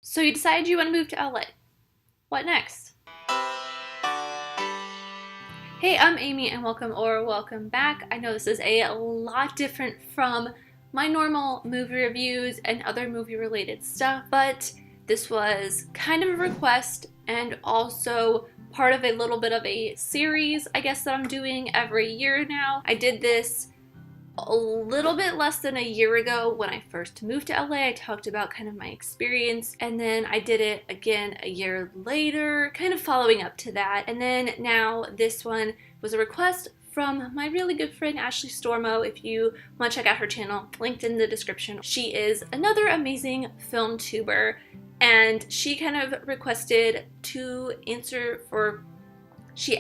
So you decided you want to move to LA. What next? Hey, I'm Amy and welcome back. I know this is a lot different from my normal movie reviews and other movie related stuff, but this was kind of a request and also part of a little bit of a series, I guess, that I'm doing every year now. I did this a little bit less than a year ago when I first moved to LA. I talked about kind of my experience, and then I did it again a year later, kind of following up to that. And then now this one was a request from my really good friend Ashley Stormo. If you want to check out her channel, linked in the description. She is another amazing film tuber, and she kind of requested to answer for, she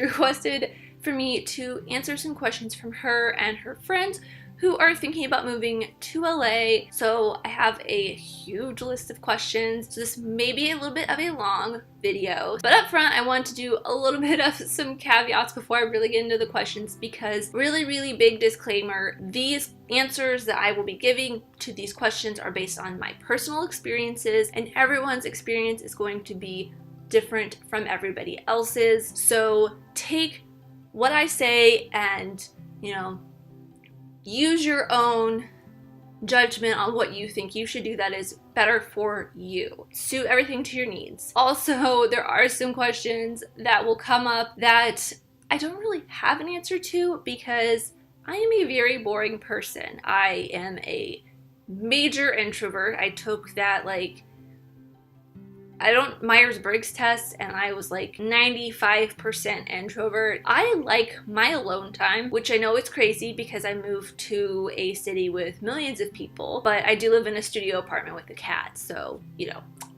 requested for me to answer some questions from her and her friends who are thinking about moving to LA. So I have a huge list of questions. So this may be a little bit of a long video, but up front I want to do a little bit of some caveats before I really get into the questions, because really big disclaimer, these answers that I will be giving to these questions are based on my personal experiences, and everyone's experience is going to be different from everybody else's. So take what I say and, use your own judgment on what you think you should do that is better for you. Suit everything to your needs. Also, there are some questions that will come up that I don't really have an answer to because I am a very boring person. I am a major introvert. I took that Myers-Briggs test, and I was 95% introvert. I like my alone time, which I know is crazy because I moved to a city with millions of people, but I do live in a studio apartment with a cat, so,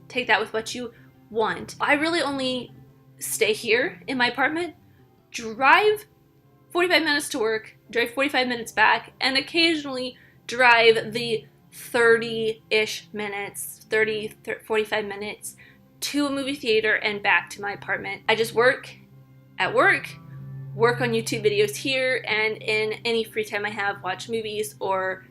take that with what you want. I really only stay here in my apartment, drive 45 minutes to work, drive 45 minutes back, and occasionally drive the 30-ish minutes, 45 minutes to a movie theater and back to my apartment. I just work on YouTube videos here, and in any free time I have, watch movies or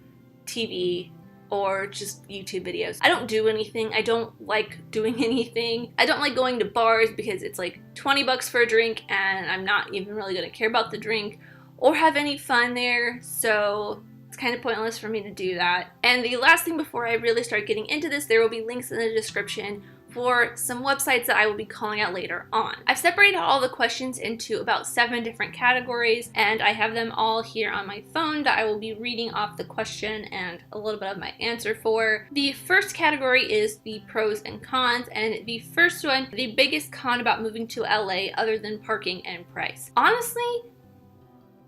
TV or just YouTube videos. I don't do anything. I don't like doing anything. I don't like going to bars because it's $20 for a drink and I'm not even really gonna care about the drink or have any fun there, so it's kind of pointless for me to do that. And the last thing before I really start getting into this, there will be links in the description for some websites that I will be calling out later on. I've separated all the questions into about 7 different categories, and I have them all here on my phone that I will be reading off the question and a little bit of my answer for. The first category is the pros and cons, and the first one, the biggest con about moving to LA other than parking and price. Honestly,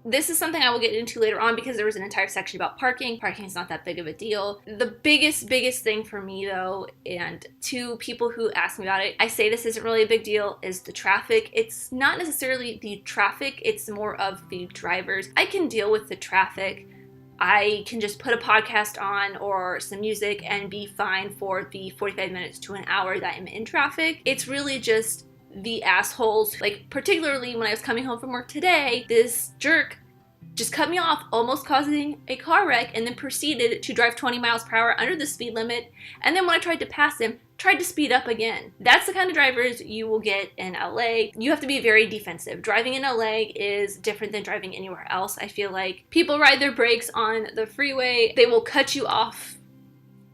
this is something I will get into later on because there was an entire section about parking. Parking is not that big of a deal. The biggest thing for me though, and to people who ask me about it, I say this isn't really a big deal, is the traffic. It's not necessarily the traffic, it's more of the drivers. I can deal with the traffic. I can just put a podcast on or some music and be fine for the 45 minutes to an hour that I'm in traffic. It's really just the assholes, particularly when I was coming home from work today, this jerk just cut me off, almost causing a car wreck, and then proceeded to drive 20 miles per hour under the speed limit, and then when I tried to pass him, tried to speed up again. That's the kind of drivers you will get in LA. You have to be very defensive. Driving in LA is different than driving anywhere else. I feel like people ride their brakes on the freeway, they will cut you off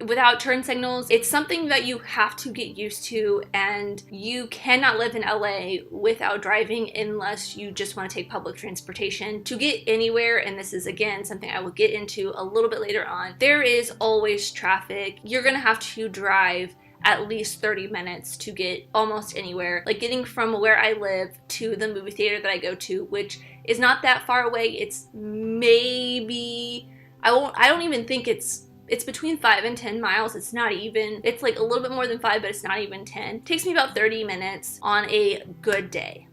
without turn signals. It's something that you have to get used to, and you cannot live in LA without driving unless you just want to take public transportation to get anywhere. And this is again something I will get into a little bit later on. There is always traffic. You're gonna have to drive at least 30 minutes to get almost anywhere. Getting from where I live to the movie theater that I go to, which is not that far away. It's maybe, I don't even think it's between 5 and 10 miles. It's not even, it's a little bit more than 5, but it's not even 10. It takes me about 30 minutes on a good day.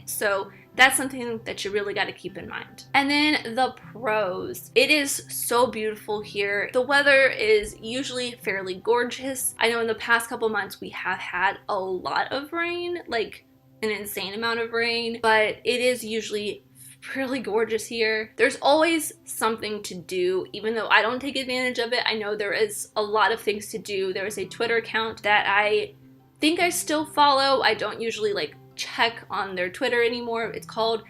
So that's something that you really got to keep in mind. And then the pros. It is so beautiful here. The weather is usually fairly gorgeous. I know in the past couple months we have had a lot of rain, an insane amount of rain, but it is usually really gorgeous here. There's always something to do, even though I don't take advantage of it. I know there is a lot of things to do. There is a Twitter account that I think I still follow. I don't usually like check on their Twitter anymore. It's called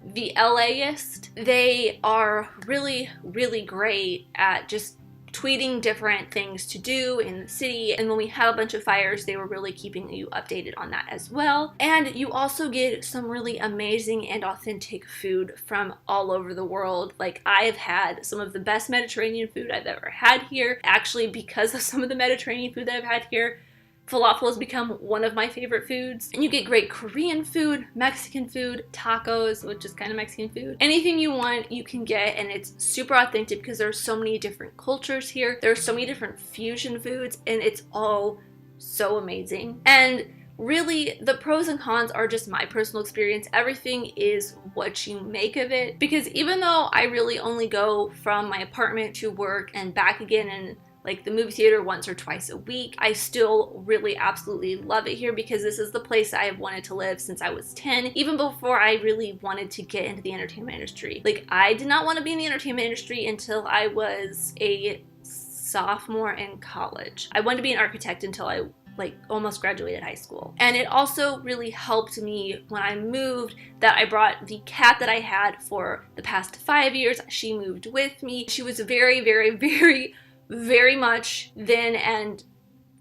The LAist. They are really, really great at just tweeting different things to do in the city, and when we have a bunch of fires, they were really keeping you updated on that as well. And you also get some really amazing and authentic food from all over the world. Like, I've had some of the best Mediterranean food I've ever had here. Actually, because of some of the Mediterranean food that I've had here, falafel has become one of my favorite foods. And you get great Korean food, Mexican food, tacos, which is kind of Mexican food. Anything you want, you can get, and it's super authentic because there's so many different cultures here. There's so many different fusion foods, and it's all so amazing. And really, the pros and cons are just my personal experience. Everything is what you make of it. Because even though I really only go from my apartment to work and back again and like the movie theater once or twice a week, I still really absolutely love it here because this is the place I have wanted to live since I was 10, even before I really wanted to get into the entertainment industry. Like, I did not want to be in the entertainment industry until I was a sophomore in college. I wanted to be an architect until I almost graduated high school. And it also really helped me when I moved that I brought the cat that I had for the past 5 years. She moved with me. She was very, very, very much then and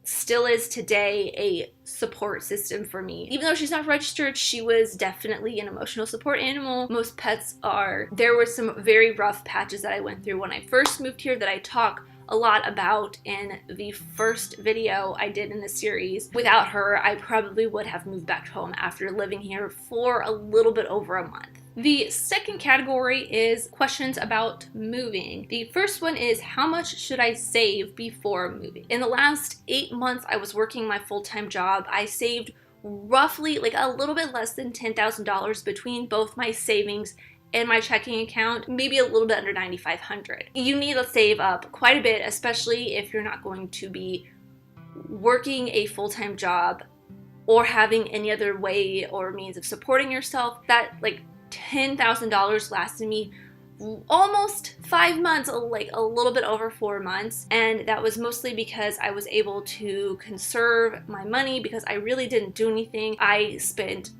still is today a support system for me. Even though she's not registered, she was definitely an emotional support animal. Most pets are. There were some very rough patches that I went through when I first moved here that I talk a lot about in the first video I did in the series. Without her, I probably would have moved back home after living here for a little bit over a month. The second category is questions about moving. The first one is, how much should I save before moving? In the last 8 months I was working my full-time job, I saved roughly like a little bit less than $10,000 between both my savings and my checking account, maybe a little bit under $9,500. You need to save up quite a bit, especially if you're not going to be working a full-time job or having any other way or means of supporting yourself. That like $10,000 lasted me almost 5 months, like a little bit over 4 months, and that was mostly because I was able to conserve my money because I really didn't do anything. I spent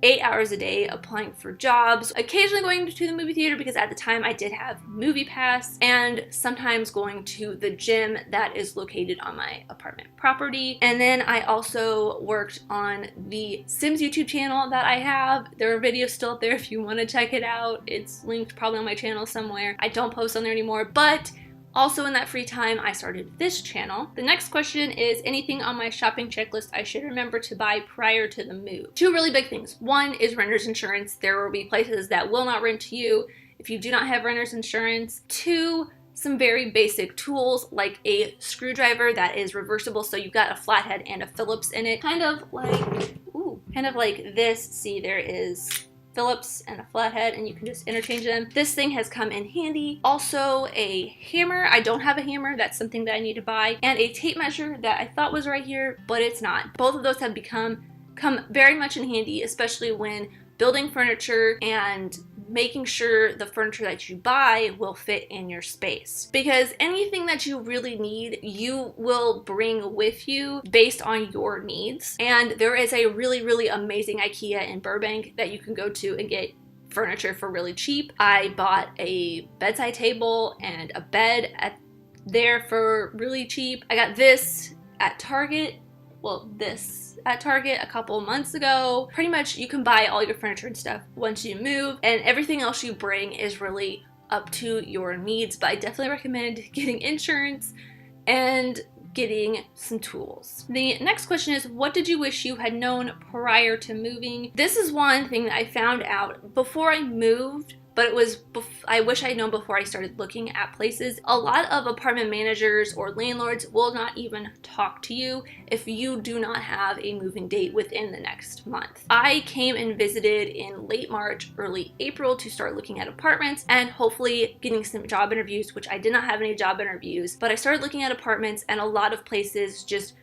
8 hours a day applying for jobs, occasionally going to the movie theater because at the time I did have Movie Pass, and sometimes going to the gym that is located on my apartment property. And then I also worked on the Sims YouTube channel that I have. There are videos still up there if you want to check it out. It's linked probably on my channel somewhere. I don't post on there anymore, but also in that free time, I started this channel. The next question is, anything on my shopping checklist I should remember to buy prior to the move? Two really big things. One is renter's insurance. There will be places that will not rent to you if you do not have renter's insurance. Two, some very basic tools like a screwdriver that is reversible, so you've got a flathead and a Phillips in it. Kind of like this. See, there is Phillips and a flathead, and you can just interchange them. This thing has come in handy. Also a hammer. I don't have a hammer. That's something that I need to buy. And a tape measure that I thought was right here, but it's not. Both of those have come very much in handy, especially when building furniture and making sure the furniture that you buy will fit in your space. Because anything that you really need, you will bring with you based on your needs. And there is a really, really amazing IKEA in Burbank that you can go to and get furniture for really cheap. I bought a bedside table and a bed there for really cheap. I got this at Target. Well, this at Target a couple months ago. Pretty much you can buy all your furniture and stuff once you move, and everything else you bring is really up to your needs, but I definitely recommend getting insurance and getting some tools. The next question is, what did you wish you had known prior to moving? This is one thing that I found out before I moved, but it was I wish I had known before I started looking at places. A lot of apartment managers or landlords will not even talk to you if you do not have a moving date within the next month. I came and visited in late March, early April to start looking at apartments and hopefully getting some job interviews, which I did not have any job interviews, but I started looking at apartments, and a lot of places just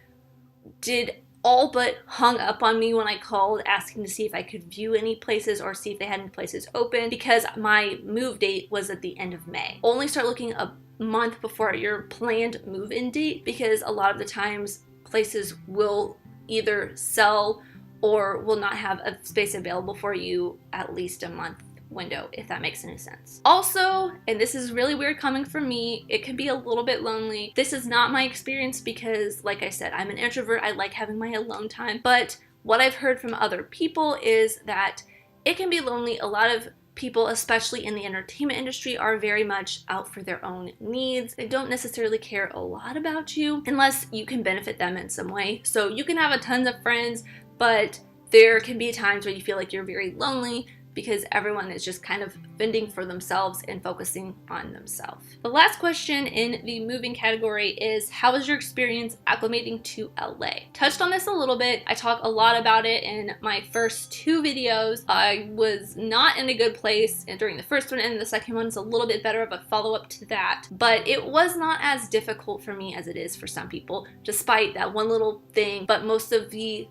did all but hung up on me when I called asking to see if I could view any places or see if they had any places open, because my move date was at the end of May. Only start looking a month before your planned move-in date, because a lot of the times places will either sell or will not have a space available for you at least a month window, if that makes any sense. Also, and this is really weird coming from me, it can be a little bit lonely. This is not my experience because, like I said, I'm an introvert. I like having my alone time. But what I've heard from other people is that it can be lonely. A lot of people, especially in the entertainment industry, are very much out for their own needs. They don't necessarily care a lot about you unless you can benefit them in some way. So you can have a ton of friends, but there can be times where you feel like you're very lonely because everyone is just kind of fending for themselves and focusing on themselves. The last question in the moving category is, how was your experience acclimating to LA? Touched on this a little bit. I talk a lot about it in my first 2 videos. I was not in a good place during the first one, and the second one is a little bit better of a follow-up to that. But it was not as difficult for me as it is for some people, despite that one little thing. But most of the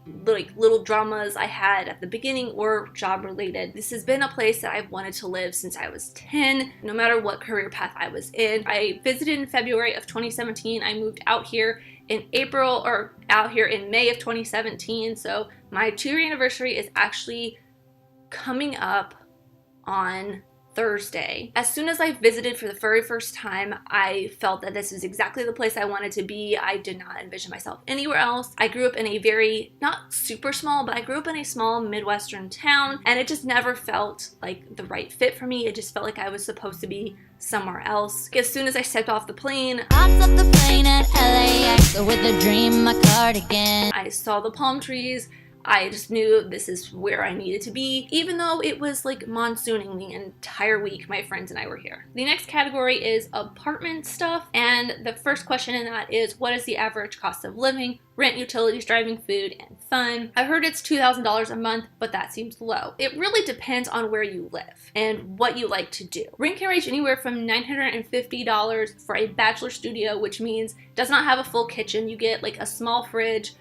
little dramas I had at the beginning were job related. This has been a place that I've wanted to live since I was 10, no matter what career path I was in. I visited in February of 2017. I moved out here in May of 2017. So my 2-year anniversary is actually coming up on Thursday. As soon as I visited for the very first time, I felt that this is exactly the place I wanted to be. I did not envision myself anywhere else. I grew up in a very, not super small, but I grew up in a small Midwestern town, and it just never felt like the right fit for me. It just felt like I was supposed to be somewhere else. As soon as I stepped off the plane, hopped off the plane at LAX with a dream, my cardigan. I saw the palm trees. I just knew this is where I needed to be, even though it was like monsooning the entire week my friends and I were here. The next category is apartment stuff, and the first question in that is, what is the average cost of living? Rent, utilities, driving, food, and fun. I heard it's $2,000 a month, but that seems low. It really depends on where you live and what you like to do. Rent can range anywhere from $950 for a bachelor studio, which means it does not have a full kitchen. You get like a small fridge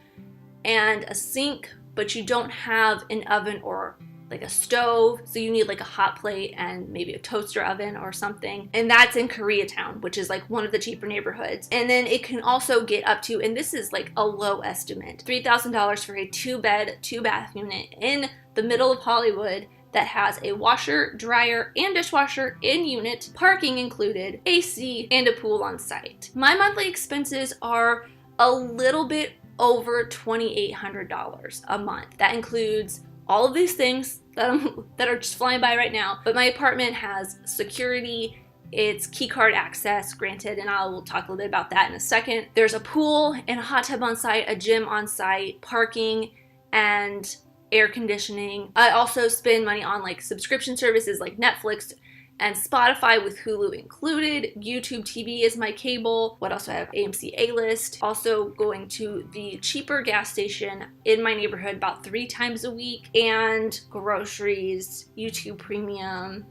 and a sink, but you don't have an oven or like a stove, so you need like a hot plate and maybe a toaster oven or something. And that's in Koreatown, which is like one of the cheaper neighborhoods. And then it can also get up to, and this is like a low estimate, $3,000 for a 2-bed, 2-bath unit in the middle of Hollywood that has a washer, dryer, and dishwasher in unit, parking included, AC, and a pool on site. My monthly expenses are a little bit over $2,800 a month. That includes all of these things that are just flying by right now, but my apartment has security, it's key card access granted, and I will talk a little bit about that in a second. There's a pool and a hot tub on site, a gym on site, parking, and air conditioning. I also spend money on like subscription services like Netflix and Spotify with Hulu included. YouTube TV is my cable. What else do I have? AMC A-List. Also going to the cheaper gas station in my neighborhood about 3 times a week, and groceries, YouTube Premium.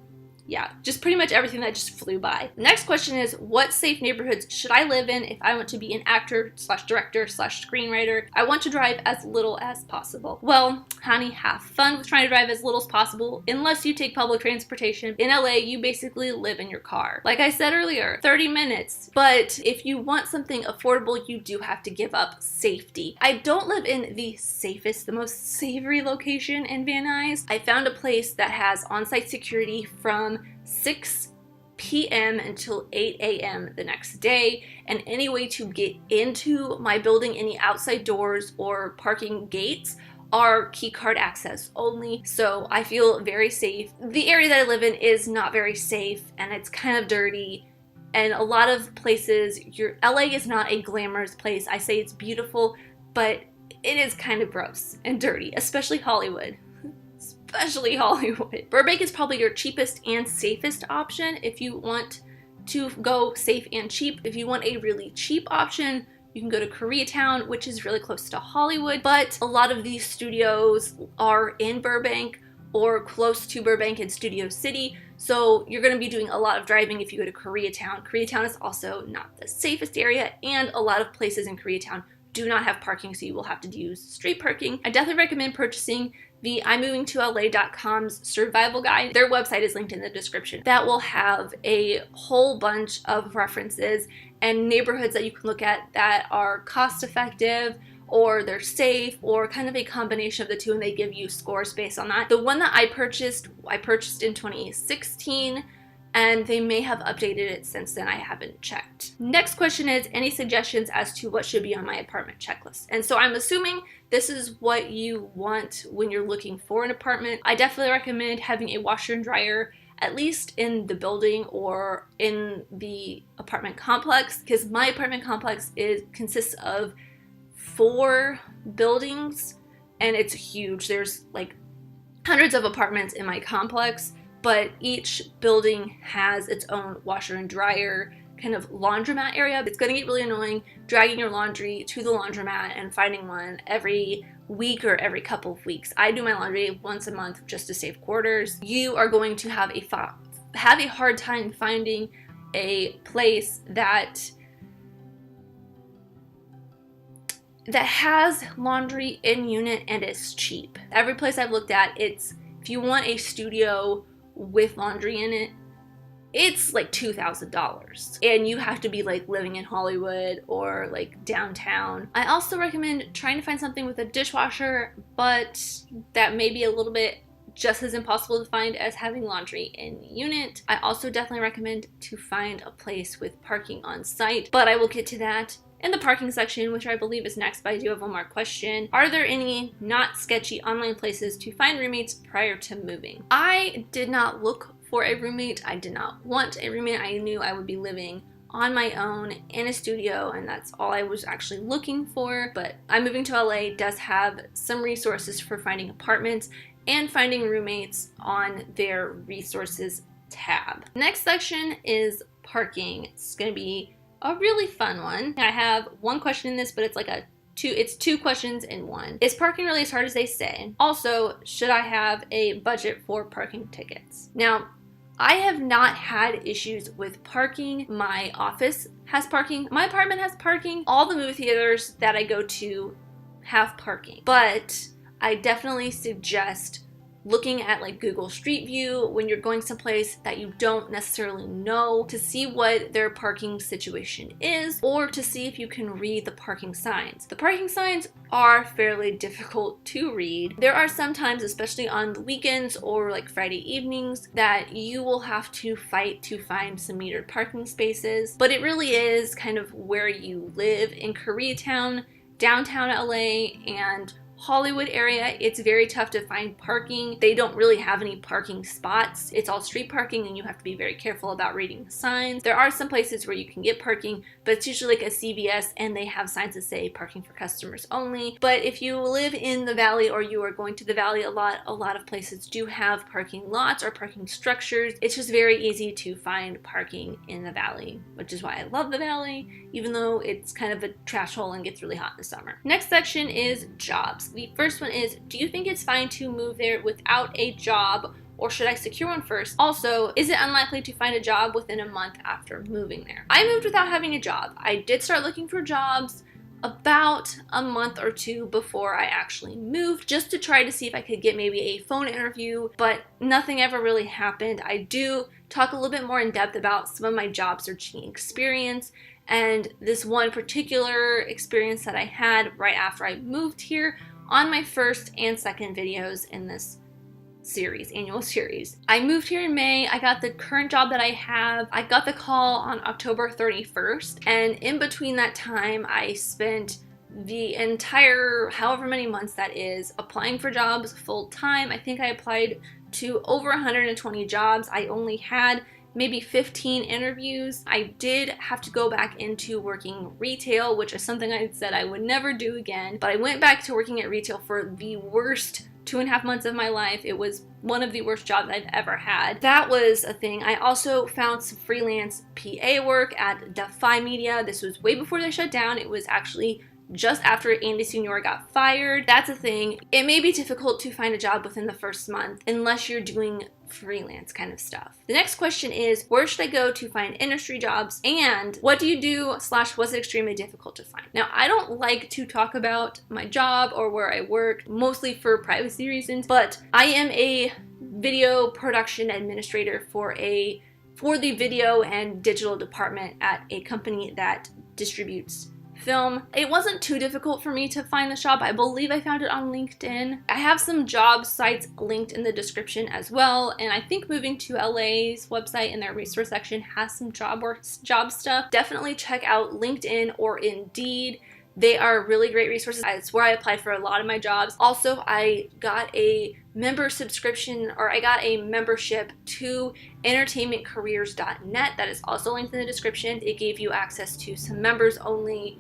Yeah, just pretty much everything that just flew by. The next question is, what safe neighborhoods should I live in if I want to be an actor slash director slash screenwriter? I want to drive as little as possible. Well, honey, have fun with trying to drive as little as possible unless you take public transportation. In LA, you basically live in your car. Like I said earlier, 30 minutes. But if you want something affordable, you do have to give up safety. I don't live in the safest, the most savory location in Van Nuys. I found a place that has on-site security from 6 p.m. until 8 a.m. the next day, and any way to get into my building, any outside doors or parking gates are key card access only, so I feel very safe. The area that I live in is not very safe, and it's kind of dirty, and a lot of places, LA is not a glamorous place. I say it's beautiful, but it is kind of gross and dirty, especially Hollywood. Especially Hollywood. Burbank is probably your cheapest and safest option if you want to go safe and cheap. If you want a really cheap option, you can go to Koreatown, which is really close to Hollywood, but a lot of these studios are in Burbank or close to Burbank in Studio City, so you're going to be doing a lot of driving if you go to Koreatown. Koreatown is also not the safest area, and a lot of places in Koreatown do not have parking, so you will have to use street parking. I definitely recommend purchasing the IMovingToLA.com's survival guide. Their website is linked in the description. That will have a whole bunch of references and neighborhoods that you can look at that are cost effective, or they're safe, or kind of a combination of the two, and they give you scores based on that. The one that I purchased in 2016, and they may have updated it since then. I haven't checked. Next question is, any suggestions as to what should be on my apartment checklist? And so I'm assuming this is what you want when you're looking for an apartment. I definitely recommend having a washer and dryer, at least in the building or in the apartment complex, because my apartment complex consists of 4 buildings, and it's huge. There's like hundreds of apartments in my complex, but each building has its own washer and dryer kind of laundromat area. It's gonna get really annoying dragging your laundry to the laundromat and finding one every week or every couple of weeks. I do my laundry once a month just to save quarters. You are going to have a hard time finding a place that has laundry in unit and is cheap. Every place I've looked at, if you want a studio with laundry in it, it's like $2,000, and you have to be like living in Hollywood or like downtown. I also recommend trying to find something with a dishwasher, but that may be a little bit just as impossible to find as having laundry in unit. I also definitely recommend to find a place with parking on site, but I will get to that in the parking section, which I believe is next, but I do have one more question. Are there any not sketchy online places to find roommates prior to moving? I did not look for a roommate. I did not want a roommate. I knew I would be living on my own in a studio, and that's all I was actually looking for. But I'm Moving to LA does have some resources for finding apartments and finding roommates on their resources tab. Next section is parking. It's gonna be a really fun one. I have one question in this, but it's like it's 2 questions in one. Is parking really as hard as they say? Also, should I have a budget for parking tickets? Now, I have not had issues with parking. My office has parking. My apartment has parking. All the movie theaters that I go to have parking. But I definitely suggest looking at like Google Street View when you're going someplace that you don't necessarily know, to see what their parking situation is, or to see if you can read the parking signs. The parking signs are fairly difficult to read. There are some times, especially on the weekends or like Friday evenings, that you will have to fight to find some metered parking spaces, but it really is kind of where you live. In Koreatown, downtown LA, and Hollywood area, it's very tough to find parking. They don't really have any parking spots. It's all street parking, and you have to be very careful about reading the signs. There are some places where you can get parking, but it's usually like a CVS, and they have signs that say parking for customers only. But if you live in the valley, or you are going to the valley a lot of places do have parking lots or parking structures. It's just very easy to find parking in the valley, which is why I love the valley, even though it's kind of a trash hole and gets really hot in the summer. Next section is jobs. The first one is, do you think it's fine to move there without a job, or should I secure one first? Also, is it unlikely to find a job within a month after moving there? I moved without having a job. I did start looking for jobs about a month or 2 before I actually moved, just to try to see if I could get maybe a phone interview, but nothing ever really happened. I do talk a little bit more in depth about some of my job searching experience, and this one particular experience that I had right after I moved here on my first and second videos in this annual series. I moved here in May. I got the current job that I have. I got the call on October 31st, and in between that time, I spent the entire however many months that is applying for jobs full time. I think I applied to over 120 jobs. I only had maybe 15 interviews. I did have to go back into working retail, which is something I said I would never do again, but I went back to working at retail for the worst 2.5 months of my life. It was one of the worst jobs I've ever had. That was a thing. I also found some freelance PA work at Defy Media. This was way before they shut down. It was actually just after Andy Senior got fired. That's a thing. It may be difficult to find a job within the first month unless you're doing freelance kind of stuff. The next question is, where should I go to find industry jobs? And what do you do / was it extremely difficult to find? Now, I don't like to talk about my job or where I work, mostly for privacy reasons, but I am a video production administrator for the video and digital department at a company that distributes film. It wasn't too difficult for me to find the job. I believe I found it on LinkedIn. I have some job sites linked in the description as well, and I think Moving to LA's website in their resource section has some job stuff. Definitely check out LinkedIn or Indeed. They are really great resources. It's where I applied for a lot of my jobs. Also, I got a membership to entertainmentcareers.net. That is also linked in the description. It gave you access to some members only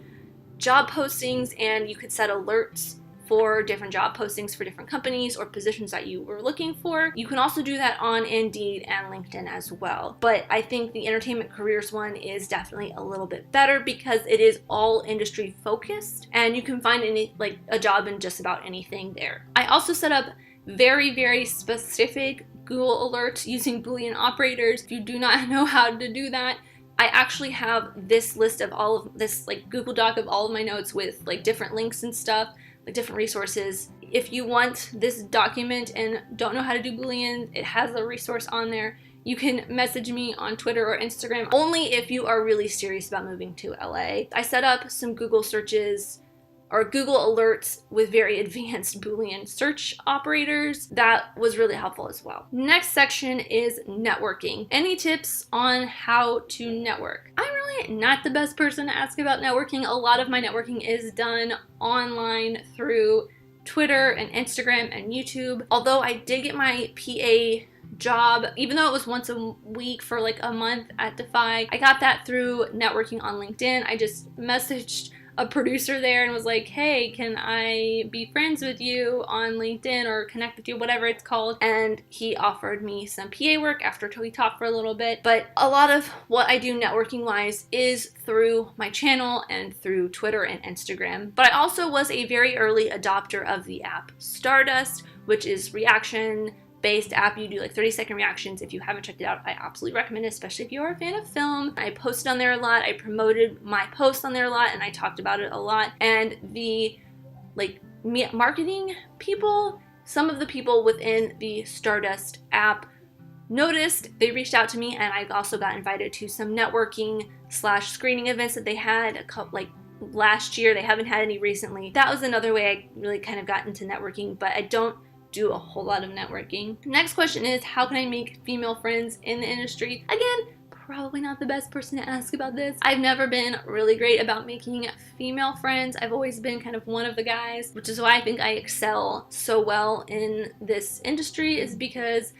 job postings, and you could set alerts for different job postings for different companies or positions that you were looking for. You can also do that on Indeed and LinkedIn as well. But I think the entertainment careers one is definitely a little bit better because it is all industry focused and you can find a job in just about anything there. I also set up very, very specific Google alerts using Boolean operators. If you do not know how to do that, I actually have this list of all of this Google Doc of all of my notes with different links and stuff, different resources. If you want this document and don't know how to do Boolean, it has a resource on there. You can message me on Twitter or Instagram, only if you are really serious about moving to LA. I set up some Google searches or Google alerts with very advanced Boolean search operators. That was really helpful as well. Next section is networking. Any tips on how to network? I'm really not the best person to ask about networking. A lot of my networking is done online through Twitter and Instagram and YouTube. Although I did get my PA job, even though it was once a week for a month at Defy, I got that through networking on LinkedIn. I just messaged a producer there and was like, hey, can I be friends with you on LinkedIn or connect with you, whatever it's called. And he offered me some PA work after we talked for a little bit. But a lot of what I do networking wise is through my channel and through Twitter and Instagram. But I also was a very early adopter of the app Stardust, which is reaction based app. You do 30-second reactions. If you haven't checked it out, I absolutely recommend it, especially if you're a fan of film. I posted on there a lot. I promoted my posts on there a lot and I talked about it a lot. And the marketing people, some of the people within the Stardust app noticed, they reached out to me, and I also got invited to some networking / screening events that they had a couple last year. They haven't had any recently. That was another way I really kind of got into networking, but I don't do a whole lot of networking. Next question is, how can I make female friends in the industry? Again, probably not the best person to ask about this. I've never been really great about making female friends. I've always been kind of one of the guys, which is why I think I excel so well in this industry, is because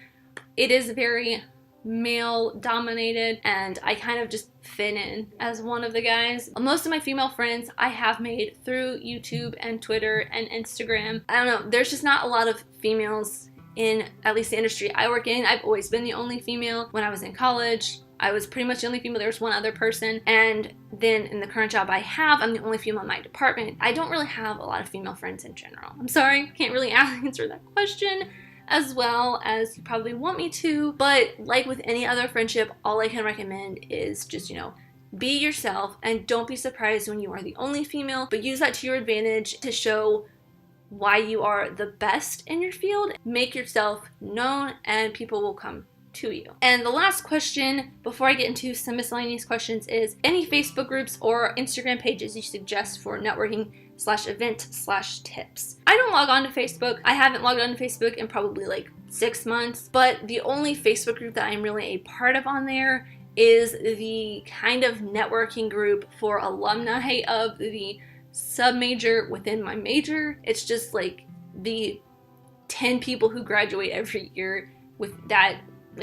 it is very male dominated and I kind of just fit in as one of the guys. Most of my female friends I have made through YouTube and Twitter and Instagram. I don't know, there's just not a lot of females in at least the industry I work in. I've always been the only female. When I was in college, I was pretty much the only female. There was one other person, and then in the current job I have, I'm the only female in my department. I don't really have a lot of female friends in general. I'm sorry, can't really answer that question as well as you probably want me to, but like with any other friendship, all I can recommend is just, be yourself and don't be surprised when you are the only female, but use that to your advantage to show why you are the best in your field. Make yourself known and people will come to you. And the last question before I get into some miscellaneous questions is, any Facebook groups or Instagram pages you suggest for networking / event / tips? I don't log on to Facebook. I haven't logged on to Facebook in probably 6 months, but the only Facebook group that I'm really a part of on there is the kind of networking group for alumni of the sub-major within my major. It's just the 10 people who graduate every year with that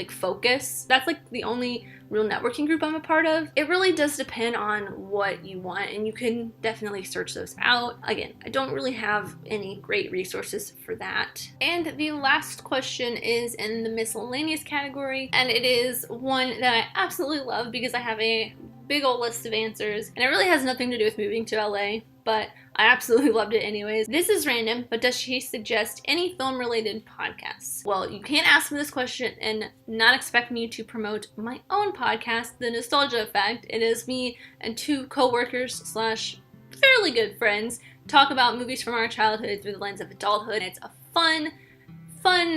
focus. That's the only real networking group I'm a part of. It really does depend on what you want, and you can definitely search those out. Again, I don't really have any great resources for that. And the last question is in the miscellaneous category, and it is one that I absolutely love because I have a big old list of answers, and it really has nothing to do with moving to LA. but I absolutely loved it anyways. This is random, but does she suggest any film-related podcasts? Well, you can't ask me this question and not expect me to promote my own podcast, The Nostalgia Effect. It is me and two co-workers slash fairly good friends talk about movies from our childhood through the lens of adulthood. It's a fun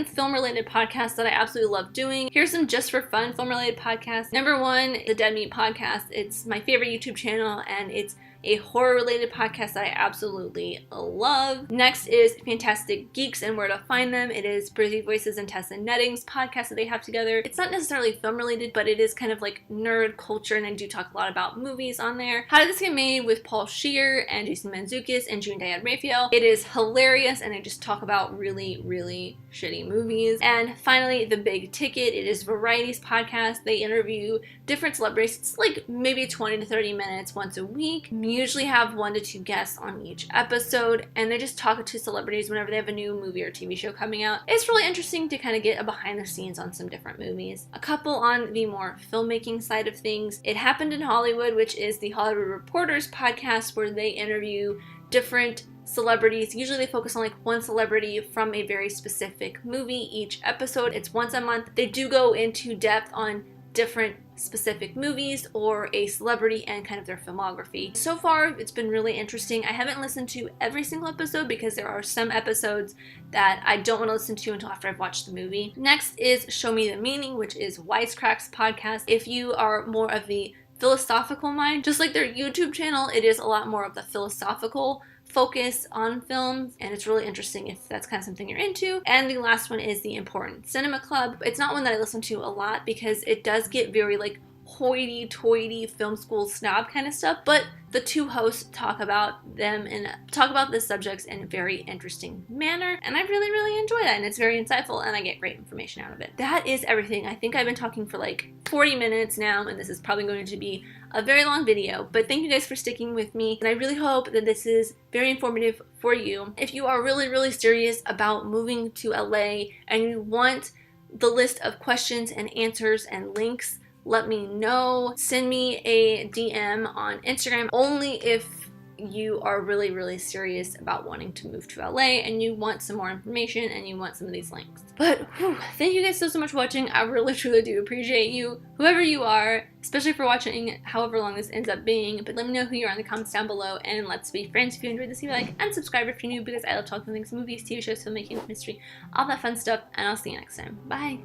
film-related podcast that I absolutely love doing. Here's some just for fun film-related podcasts. Number one, the Dead Meat Podcast. It's my favorite YouTube channel, and it's a horror-related podcast that I absolutely love. Next is Fantastic Geeks and Where to Find Them. It is Brizzy Voices and Tessa Netting's podcast that they have together. It's not necessarily film-related, but it is kind of like nerd culture, and they do talk a lot about movies on there. How Did This Get Made with Paul Scheer and Jason Mantzoukas and June Diane Raphael. It is hilarious, and they just talk about really, really shitty movies. And finally, The Big Ticket. It is Variety's podcast. They interview different celebrities. It's like maybe 20 to 30 minutes once a week. Usually have 1 to 2 guests on each episode, and they just talk to celebrities whenever they have a new movie or TV show coming out. It's really interesting to kind of get a behind the scenes on some different movies. A couple on the more filmmaking side of things. It Happened in Hollywood, which is the Hollywood Reporters podcast, where they interview different celebrities. Usually they focus on like one celebrity from a very specific movie each episode. It's once a month. They do go into depth on different specific movies or a celebrity and kind of their filmography. So far, it's been really interesting. I haven't listened to every single episode because there are some episodes that I don't want to listen to until after I've watched the movie. Next is Show Me the Meaning, which is Wisecrack's podcast. If you are more of the philosophical mind, just like their YouTube channel, it is a lot more of the philosophical focus on films, and it's really interesting if that's kind of something you're into. And the last one is the Important Cinema Club. It's not one that I listen to a lot because it does get very like hoity-toity film school snob kind of stuff, but the two hosts talk about them and talk about the subjects in a very interesting manner, and I really enjoy that, and it's very insightful, and I get great information out of it. That is everything. I think I've been talking for like 40 minutes now, and this is probably going to be a very long video, but thank you guys for sticking with me, and I really hope that this is very informative for you. If you are really serious about moving to LA and you want the list of questions and answers and links, let me know. Send me a DM on Instagram only if you are really serious about wanting to move to LA and you want some more information and you want some of these links. But thank you guys so much for watching. I really truly do appreciate you, whoever you are, especially for watching however long this ends up being. But let me know who you are in the comments down below, and let's be friends. If you enjoyed this, leave a like and subscribe if you're new, because I love talking things, movies, TV shows, filmmaking, mystery, all that fun stuff, and I'll see you next time. Bye!